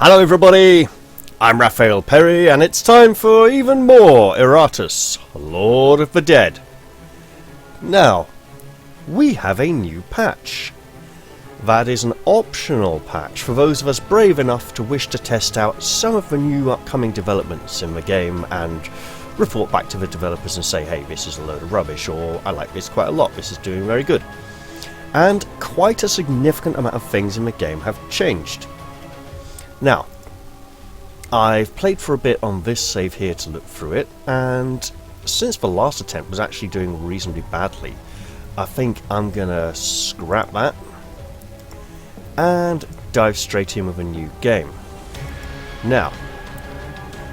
Hello everybody, I'm Raphael Perry and it's time for even more Iratus, Lord of the Dead. Now, we have a new patch. That is an optional patch for those of us brave enough to wish to test out some of the new upcoming developments in the game and report back to the developers and say, hey, this is a load of rubbish, or I like this quite a lot, this is doing very good. And quite a significant amount of things in the game have changed. Now, I've played for a bit on this save here to look through it, and since the last attempt was actually doing reasonably badly, I think I'm gonna scrap that and dive straight in with a new game. Now,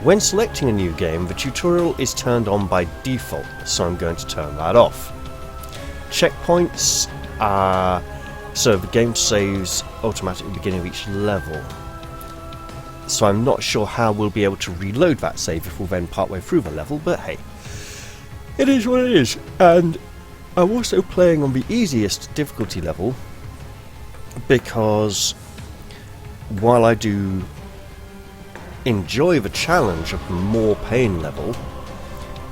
when selecting a new game, the tutorial is turned on by default, so I'm going to turn that off. Checkpoints are so the game saves automatically at the beginning of each level. So I'm not sure how we'll be able to reload that save if we're then partway through the level, but hey, it is what it is. And I'm also playing on the easiest difficulty level because while I do enjoy the challenge of the more pain level,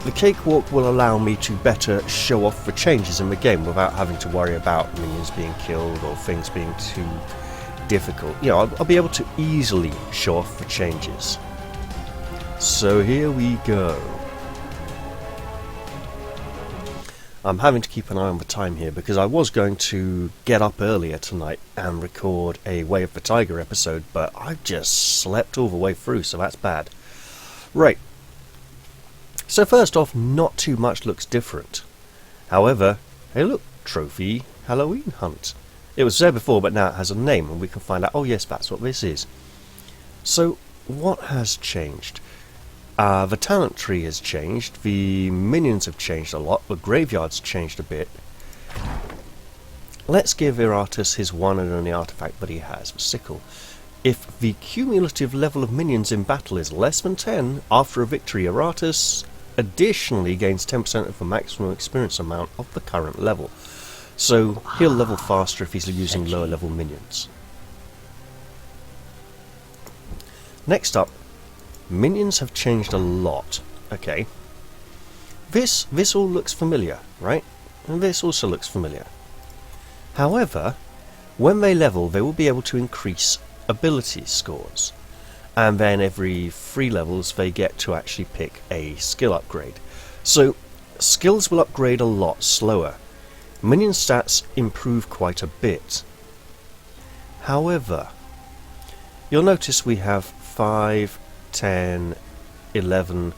the cakewalk will allow me to better show off the changes in the game without having to worry about minions being killed or things being too difficult. You know, I'll be able to easily show off the changes. So here we go. I'm having to keep an eye on the time here because I was going to get up earlier tonight and record a Way of the Tiger episode, but I've just slept all the way through, so that's bad. Right. So first off, not too much looks different. However, hey look, trophy Halloween hunt. It was there before, but now it has a name, and we can find out, oh yes, that's what this is. So, what has changed? The talent tree has changed, the minions have changed a lot, the graveyard's changed a bit. Let's give Iratus his one and only artifact that he has, the sickle. If the cumulative level of minions in battle is less than 10, after a victory, Iratus additionally gains 10% of the maximum experience amount of the current level. So he'll level faster if he's using lower level minions. Next up, minions have changed a lot. Okay, this all looks familiar, right? And this also looks familiar. However, when they level, they will be able to increase ability scores, and then every 3 levels they get to actually pick a skill upgrade. So skills will upgrade a lot slower. Minion stats improve quite a bit. However, you'll notice we have 5, 10, 11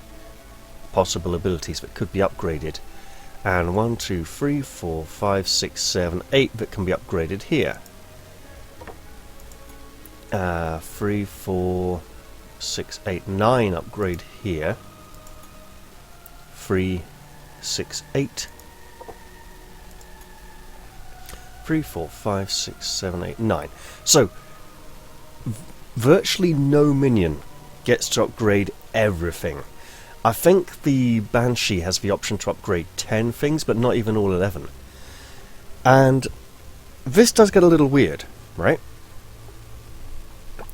possible abilities that could be upgraded, and 1, 2, 3, 4, 5, 6, 7, 8 that can be upgraded here. 3, 4, 6, 8, 9 upgrade here. 3, 6, 8. 3, 4, 5, 6, 7, 8, 9. So, virtually no minion gets to upgrade everything. I think the Banshee has the option to upgrade 10 things, but not even all 11. And this does get a little weird, right?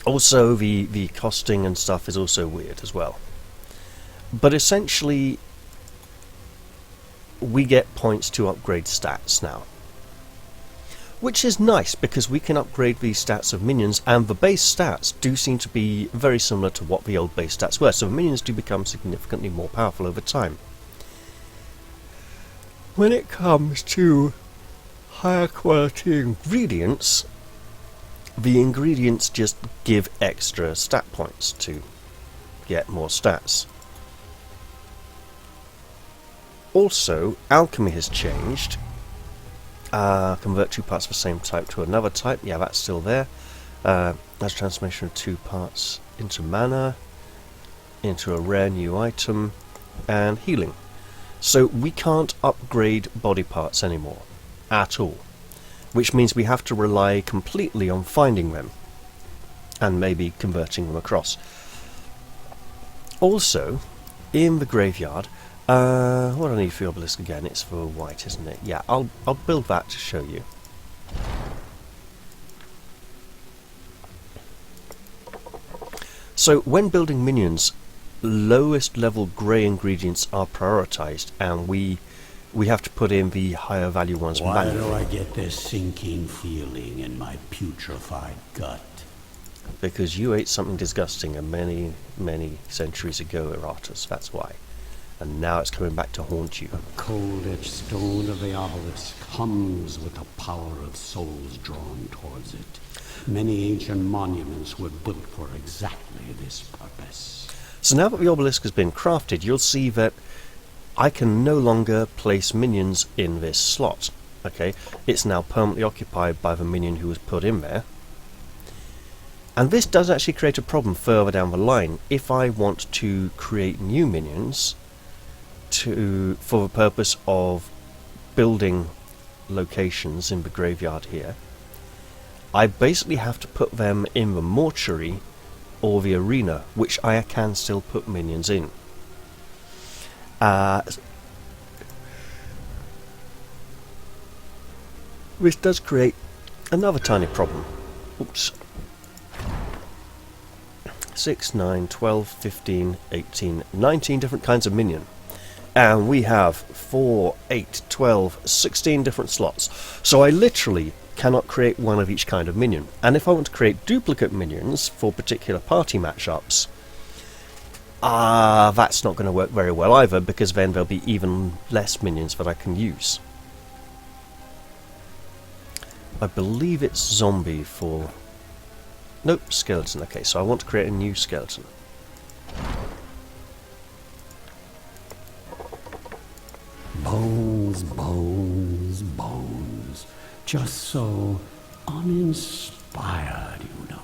Also, the costing and stuff is also weird as well. But essentially, we get points to upgrade stats now. Which is nice, because we can upgrade the stats of minions, and the base stats do seem to be very similar to what the old base stats were, so the minions do become significantly more powerful over time. When it comes to higher quality ingredients, the ingredients just give extra stat points to get more stats. Also, alchemy has changed. Convert 2 parts of the same type to another type. Yeah, that's still there. That's transformation of 2 parts into mana, into a rare new item, and healing. So we can't upgrade body parts anymore, at all. Which means we have to rely completely on finding them, and maybe converting them across. Also, in the graveyard, what do I need for the obelisk again? It's for white, isn't it? Yeah, I'll build that to show you. So when building minions, lowest level grey ingredients are prioritized, and we have to put in the higher value ones Why do manually. I get this sinking feeling in my putrefied gut? Because you ate something disgusting many, many centuries ago, Iratus, that's why. And now it's coming back to haunt you. The cold-edged stone of the obelisk hums with the power of souls drawn towards it. Many ancient monuments were built for exactly this purpose. So now that the obelisk has been crafted, you'll see that I can no longer place minions in this slot. Okay, it's now permanently occupied by the minion who was put in there. And this does actually create a problem further down the line. If I want to create new minions for the purpose of building locations in the graveyard here, I basically have to put them in the mortuary or the arena, which I can still put minions in. This does create another tiny problem. Oops. 6, 9, 12, 15, 18, 19 different kinds of minion. And we have 4, 8, 12, 16 different slots. So I literally cannot create one of each kind of minion. And if I want to create duplicate minions for particular party matchups, that's not going to work very well either, because then there'll be even less minions that I can use. I believe it's zombie for... Nope, skeleton. Okay, so I want to create a new skeleton. Bones, bones, bones. Just so uninspired, you know.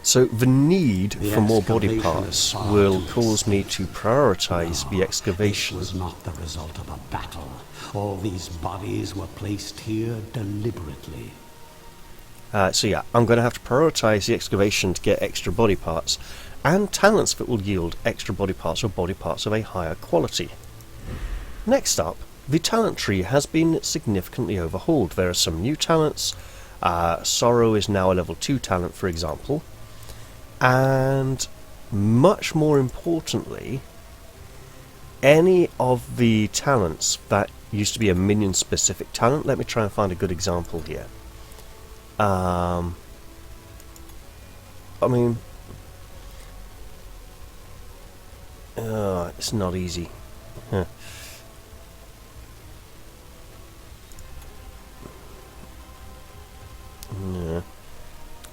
So the need The for more body excavation parts is far will too cause me to prioritize the excavation. This was not the result of a battle. All these bodies were placed here deliberately. So yeah, I'm going to have to prioritize the excavation to get extra body parts, and talents that will yield extra body parts or body parts of a higher quality. Next up, the talent tree has been significantly overhauled. There are some new talents. Sorrow is now a level 2 talent, for example. And much more importantly, any of the talents that used to be a minion specific talent, let me try and find a good example here. I mean, it's not easy. Huh. Yeah.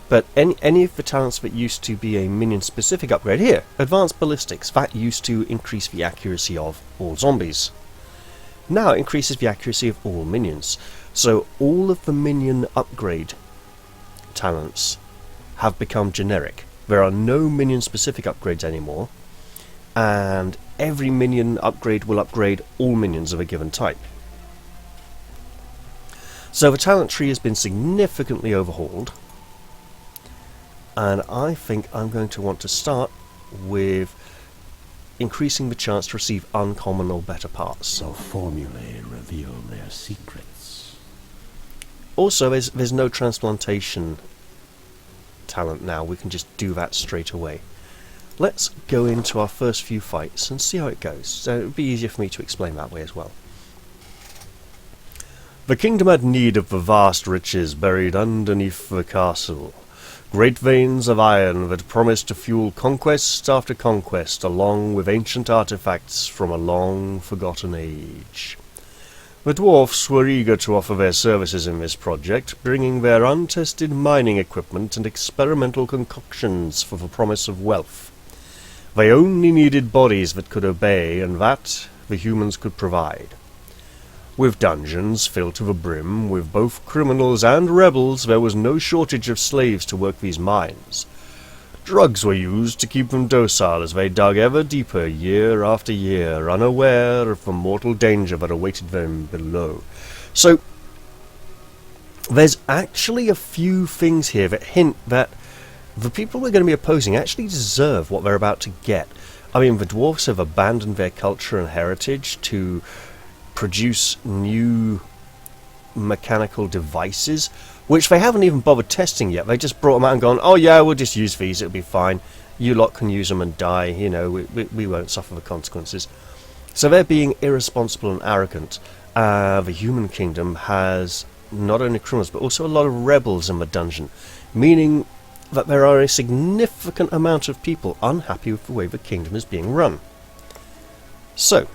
But any of the talents that used to be a minion specific upgrade, here, advanced ballistics, that used to increase the accuracy of all zombies. Now it increases the accuracy of all minions. So all of the minion upgrade talents have become generic. There are no minion specific upgrades anymore, and every minion upgrade will upgrade all minions of a given type. So the talent tree has been significantly overhauled, and I think I'm going to want to start with increasing the chance to receive uncommon or better parts. So formulae reveal their secrets. Also, there's no transplantation talent now. We can just do that straight away. Let's go into our first few fights and see how it goes. So it would be easier for me to explain that way as well. The kingdom had need of the vast riches buried underneath the castle. Great veins of iron that promised to fuel conquest after conquest, along with ancient artifacts from a long-forgotten age. The dwarfs were eager to offer their services in this project, bringing their untested mining equipment and experimental concoctions for the promise of wealth. They only needed bodies that could obey, and that the humans could provide. With dungeons filled to the brim with both criminals and rebels, there was no shortage of slaves to work these mines. Drugs were used to keep them docile as they dug ever deeper year after year, unaware of the mortal danger that awaited them below. So, there's actually a few things here that hint that the people we're going to be opposing actually deserve what they're about to get. I mean, the dwarves have abandoned their culture and heritage to produce new mechanical devices which they haven't even bothered testing yet. They just brought them out and gone, oh yeah, we'll just use these, it'll be fine. You lot can use them and die, you know, we won't suffer the consequences. So they're being irresponsible and arrogant. The human kingdom has not only criminals, but also a lot of rebels in the dungeon, meaning that there are a significant amount of people unhappy with the way the kingdom is being run. So,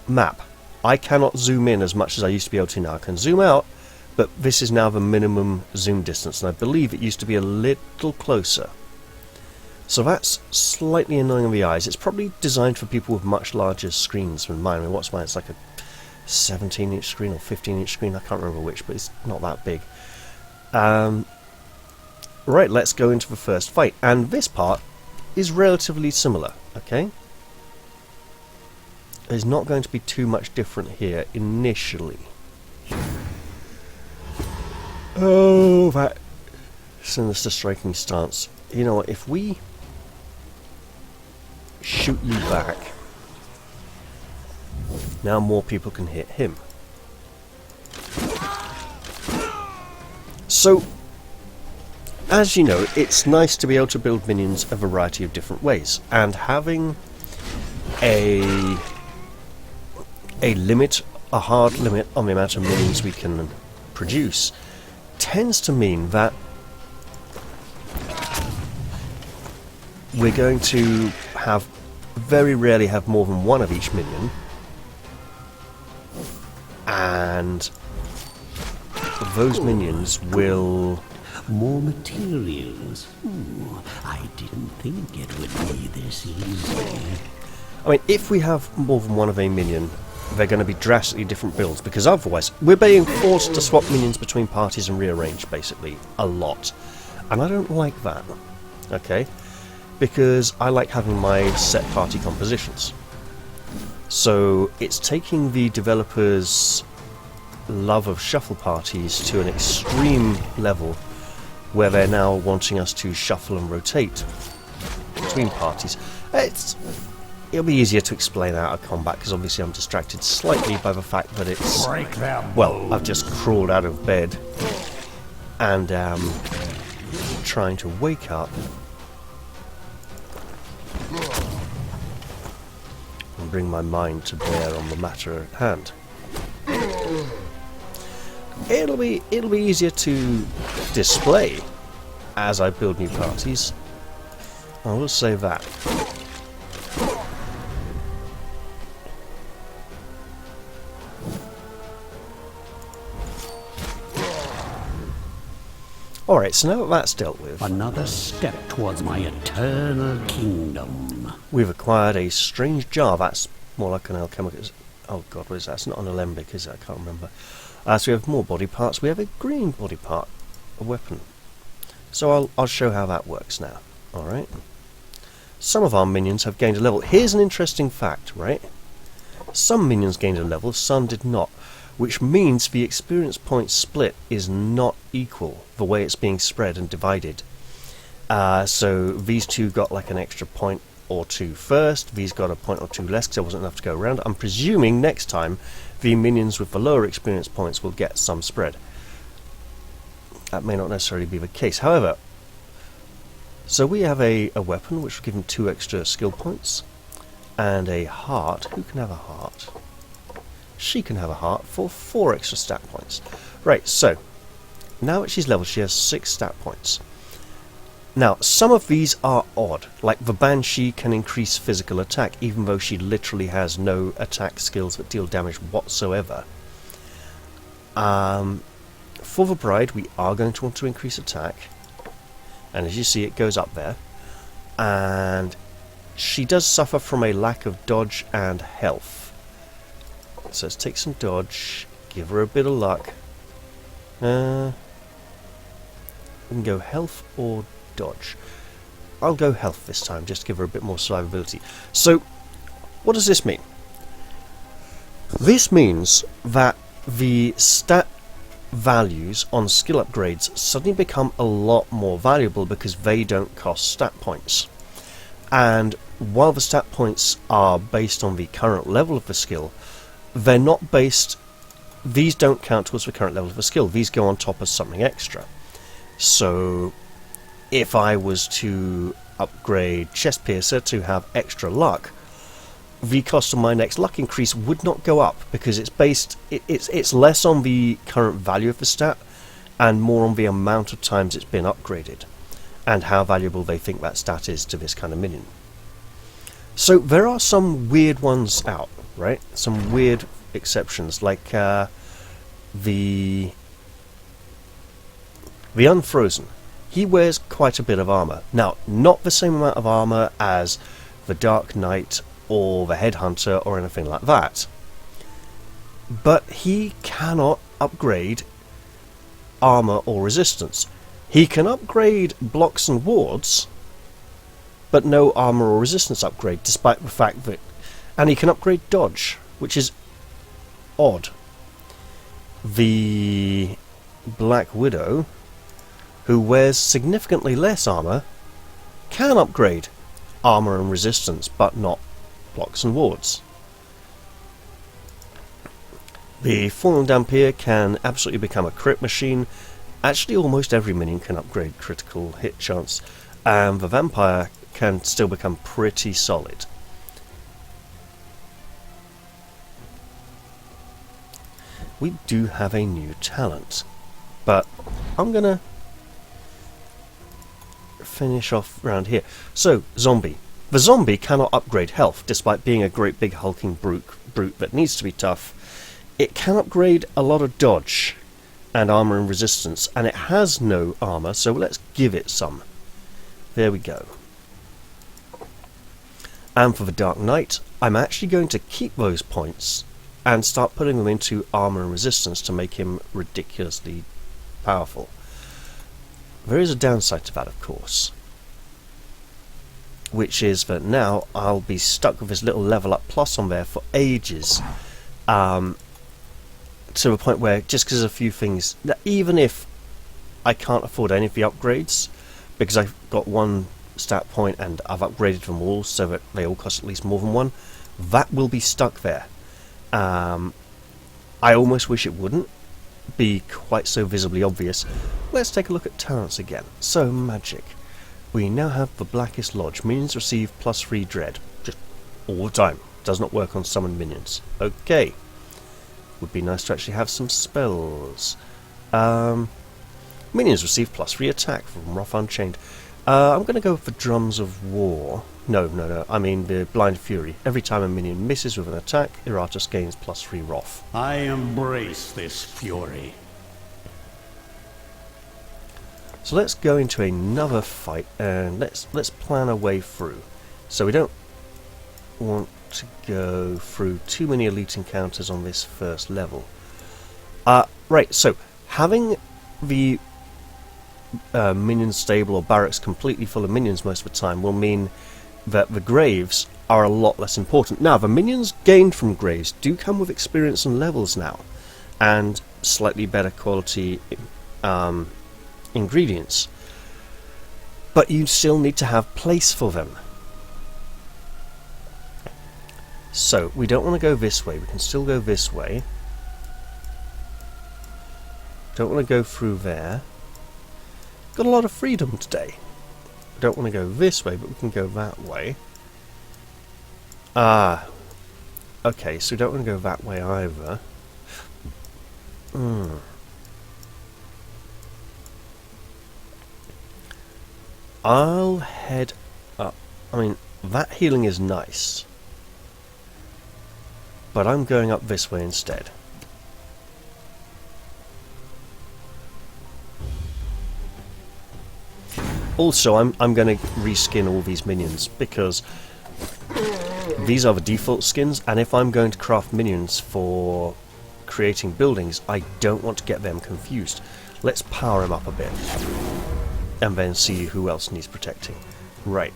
map. I cannot zoom in as much as I used to be able to now. I can zoom out, but this is now the minimum zoom distance, and I believe it used to be a little closer. So that's slightly annoying on the eyes. It's probably designed for people with much larger screens than mine. I mean, what's mine? It's like a 17-inch screen or 15-inch screen. I can't remember which, but it's not that big. Right, let's go into the first fight. And this part is relatively similar, okay? There's not going to be too much different here initially. Oh, that sinister striking stance. You know what, if we shoot you back, now more people can hit him. So, as you know, it's nice to be able to build minions a variety of different ways, and having a limit, a hard limit on the amount of minions we can produce tends to mean that we're going to very rarely have more than one of each minion, and those minions will... More materials. I didn't think it would be this easy. I mean, if we have more than one of a minion, they're going to be drastically different builds, because otherwise we're being forced to swap minions between parties and rearrange, basically, a lot. And I don't like that, okay? Because I like having my set party compositions. So it's taking the developers' love of shuffle parties to an extreme level, where they're now wanting us to shuffle and rotate between parties. It'll be easier to explain out of combat, because obviously I'm distracted slightly by the fact that it's... Well, I've just crawled out of bed and trying to wake up and bring my mind to bear on the matter at hand. It'll be easier to display as I build new parties. I will say that. Alright, so now that that's dealt with, Another step towards my eternal kingdom. we've acquired a strange jar. That's more like an alchemical... Oh god, what is that? It's not an alembic, is it? I can't remember. So we have more body parts. We have a green body part, a weapon. So I'll show how that works now. Alright. Some of our minions have gained a level. Here's an interesting fact, right? Some minions gained a level, some did not. Which means the experience point split is not equal, the way it's being spread and divided. So these two got like an extra point or two first, these got a point or two less because there wasn't enough to go around. I'm presuming next time the minions with the lower experience points will get some spread. That may not necessarily be the case. However, so we have a weapon which will give them 2 extra skill points, and a heart. Who can have a heart? She can have a heart for 4 extra stat points. Right, so now that she's leveled, she has 6 stat points. Now, some of these are odd, like the Banshee can increase physical attack, even though she literally has no attack skills that deal damage whatsoever. For the Bride, we are going to want to increase attack, and as you see, it goes up there. And she does suffer from a lack of dodge and health. So let's take some dodge, give her a bit of luck. We can go health or dodge. I'll go health this time, just to give her a bit more survivability. So, what does this mean? This means that the stat values on skill upgrades suddenly become a lot more valuable because they don't cost stat points. And while the stat points are based on the current level of the skill, they're not based these don't count towards the current level of a skill. These go on top as something extra. So if I was to upgrade Chest Piercer to have extra luck, the cost of my next luck increase would not go up, because it's less on the current value of the stat and more on the amount of times it's been upgraded and how valuable they think that stat is to this kind of minion. So there are some weird ones out, right? Some weird exceptions, like the Unfrozen. He wears quite a bit of armor. Now, not the same amount of armor as the Dark Knight or the Headhunter or anything like that, but he cannot upgrade armor or resistance. He can upgrade blocks and wards, but no armor or resistance upgrade, despite the fact that... And he can upgrade dodge, which is odd. The Black Widow, who wears significantly less armor, can upgrade armor and resistance, but not blocks and wards. The Fallen Dampier can absolutely become a crit machine. Actually, almost every minion can upgrade critical hit chance, and the Vampire can still become pretty solid. We do have a new talent, but I'm gonna finish off around here. So, Zombie. The Zombie cannot upgrade health, despite being a great big hulking brute that needs to be tough. It can upgrade a lot of dodge and armor and resistance, and it has no armor, so let's give it some. There we go. And for the Dark Knight, I'm actually going to keep those points and start putting them into armor and resistance to make him ridiculously powerful. There is a downside to that, of course, which is that now I'll be stuck with this little level up plus on there for ages, to the point where, just because of a few things, that even if I can't afford any of the upgrades, because I've got one stat point and I've upgraded them all so that they all cost at least more than one, that will be stuck there. I almost wish it wouldn't be quite so visibly obvious. Let's take a look at talents again. So, magic. We now have the Blackest Lodge. Minions receive +3 dread. Just all the time. Does not work on summoned minions. Okay. Would be nice to actually have some spells. Minions receive +3 attack from Rough Unchained. I'm going to go for Drums of War. No. I mean the Blind Fury. Every time a minion misses with an attack, Iratus gains +3 Wrath. I embrace this fury. So let's go into another fight and let's plan our way through. So we don't want to go through too many elite encounters on this first level. Right, so having the minion stable or barracks completely full of minions most of the time will mean that the graves are a lot less important. Now, the minions gained from graves do come with experience and levels now, and slightly better quality ingredients, but you still need to have place for them. So we don't want to go this way. We can still go this way. Don't want to go through there. Got a lot of freedom today. Don't want to go this way, but we can go that way. Okay, so we don't want to go that way either. I'll head up. I mean, that healing is nice, but I'm going up this way instead. Also, I'm going to reskin all these minions, because these are the default skins, and if I'm going to craft minions for creating buildings, I don't want to get them confused. Let's power him up a bit, and then see who else needs protecting. Right.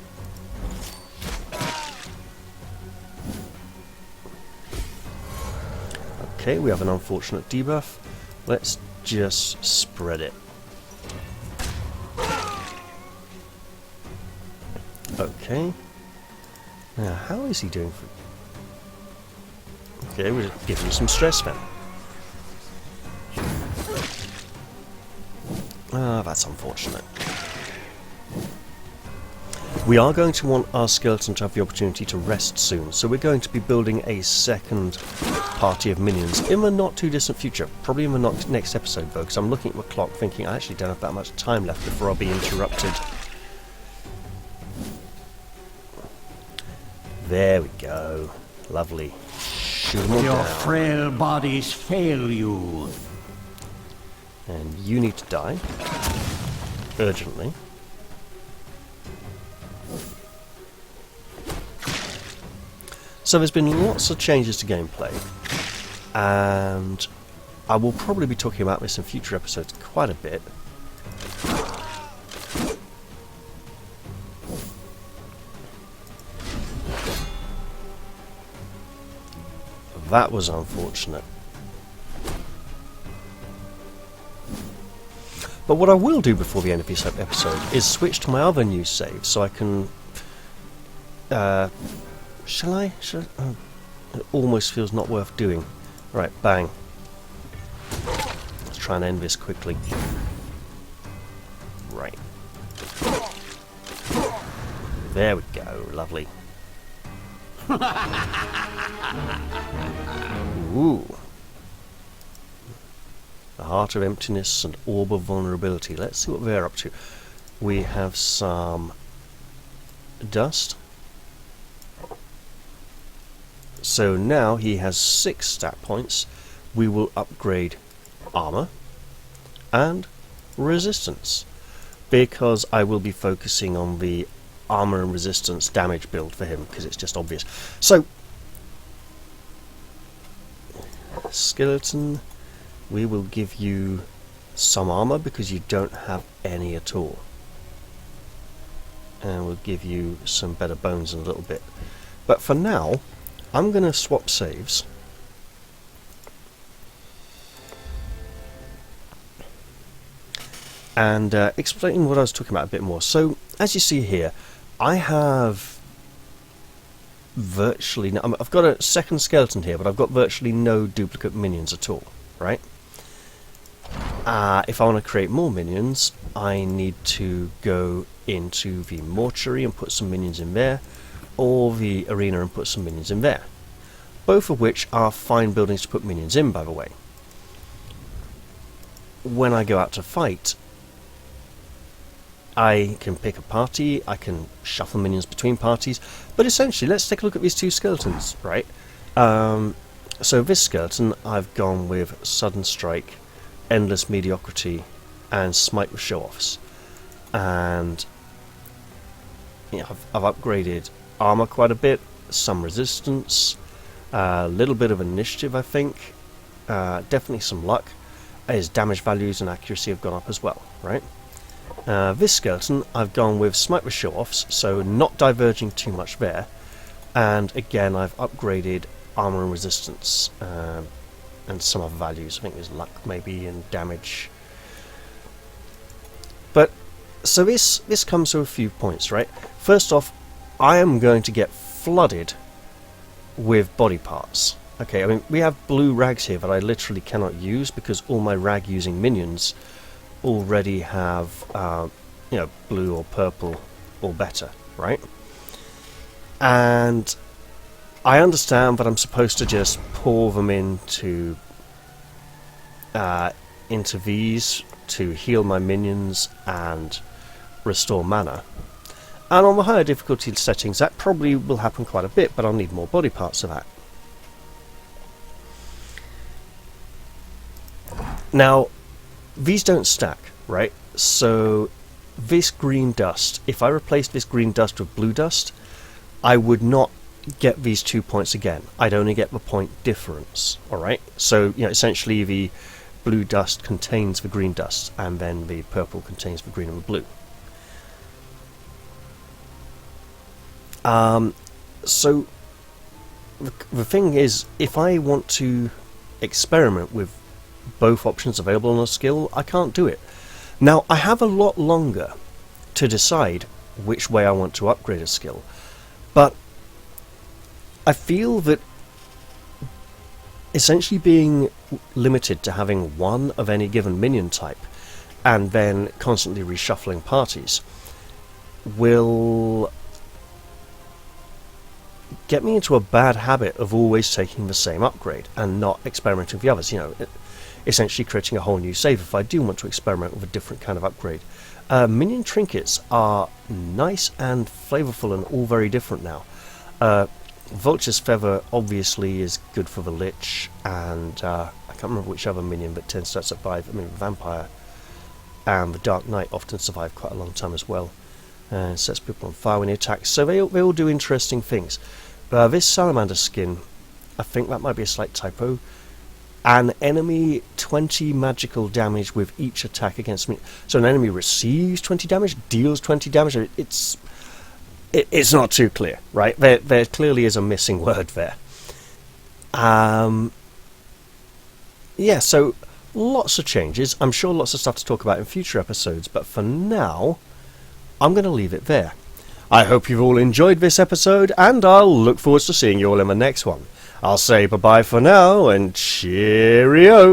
Okay, we have an unfortunate debuff. Let's just spread it. Okay. Now, how is he doing for... Okay, we're giving him some stress then. Ah, that's unfortunate. We are going to want our skeleton to have the opportunity to rest soon, so we're going to be building a second party of minions in the not too distant future. Probably in the next episode though, because I'm looking at my clock thinking I actually don't have that much time left before I'll be interrupted. There we go. Lovely. Shoot 'em all Your down. frail bodies fail you. And you need to die. Urgently. So there's been lots of changes to gameplay. And I will probably be talking about this in future episodes quite a bit. That was unfortunate. But what I will do before the end of this episode is switch to my other new save, so I can... Shall I? Oh, it almost feels not worth doing. Right, bang. Let's try and end this quickly. Right. There we go, lovely. Ooh. The Heart of Emptiness and Orb of Vulnerability. Let's see what they're up to. We have some dust. So now he has 6 stat points. We will upgrade armor and resistance, because I will be focusing on the armor and resistance damage build for him, because it's just obvious. So, skeleton, we will give you some armor because you don't have any at all, and we'll give you some better bones in a little bit. But for now, I'm going to swap saves. And explain what I was talking about a bit more. So, as you see here, I have virtually no, I've got a second skeleton here, but I've got virtually no duplicate minions at all, right? If I want to create more minions, I need to go into the mortuary and put some minions in there, or the arena and put some minions in there. Both of which are fine buildings to put minions in, by the way. When I go out to fight, I can pick a party, I can shuffle minions between parties, but essentially, let's take a look at these two skeletons, right? So this skeleton, I've gone with Sudden Strike, Endless Mediocrity, and Smite with Show-Offs. And yeah, I've upgraded armor quite a bit, some resistance, a little bit of initiative, I think, definitely some luck. His damage values and accuracy have gone up as well, right? This skeleton, I've gone with Smite with Show-Offs, so not diverging too much there. And again, I've upgraded armor and resistance, and some other values. I think there's luck maybe and damage. But so this comes to a few points, right? First off, I am going to get flooded with body parts. Okay, I mean, we have blue rags here that I literally cannot use because all my rag using minions already have you know, blue or purple or better, right? And I understand that I'm supposed to just pour them into these to heal my minions and restore mana. And on the higher difficulty settings, that probably will happen quite a bit, but I'll need more body parts for that. Now, these don't stack, right? So this green dust, if I replaced this green dust with blue dust, I would not get these 2 points again. I'd only get the point difference, alright? So, you know, essentially the blue dust contains the green dust, and then the purple contains the green and the blue. So the thing is, if I want to experiment with both options available on a skill, I can't do it. Now, I have a lot longer to decide which way I want to upgrade a skill, but I feel that essentially being limited to having one of any given minion type and then constantly reshuffling parties will get me into a bad habit of always taking the same upgrade and not experimenting with the others. Essentially creating a whole new save if I do want to experiment with a different kind of upgrade. Minion trinkets are nice and flavourful and all very different now. Vulture's Feather obviously is good for the Lich, and I can't remember which other minion that tends to survive. I mean, Vampire and the Dark Knight often survive quite a long time as well. Sets people on fire when he attacks, so they all do interesting things. This Salamander skin, I think that might be a slight typo. An enemy 20 magical damage with each attack against me. So an enemy receives 20 damage, deals 20 damage. It's not too clear, right? There clearly is a missing word there. Yeah, so lots of changes. I'm sure lots of stuff to talk about in future episodes, but for now, I'm going to leave it there. I hope you've all enjoyed this episode, and I'll look forward to seeing you all in the next one. I'll say bye-bye for now, and cheerio!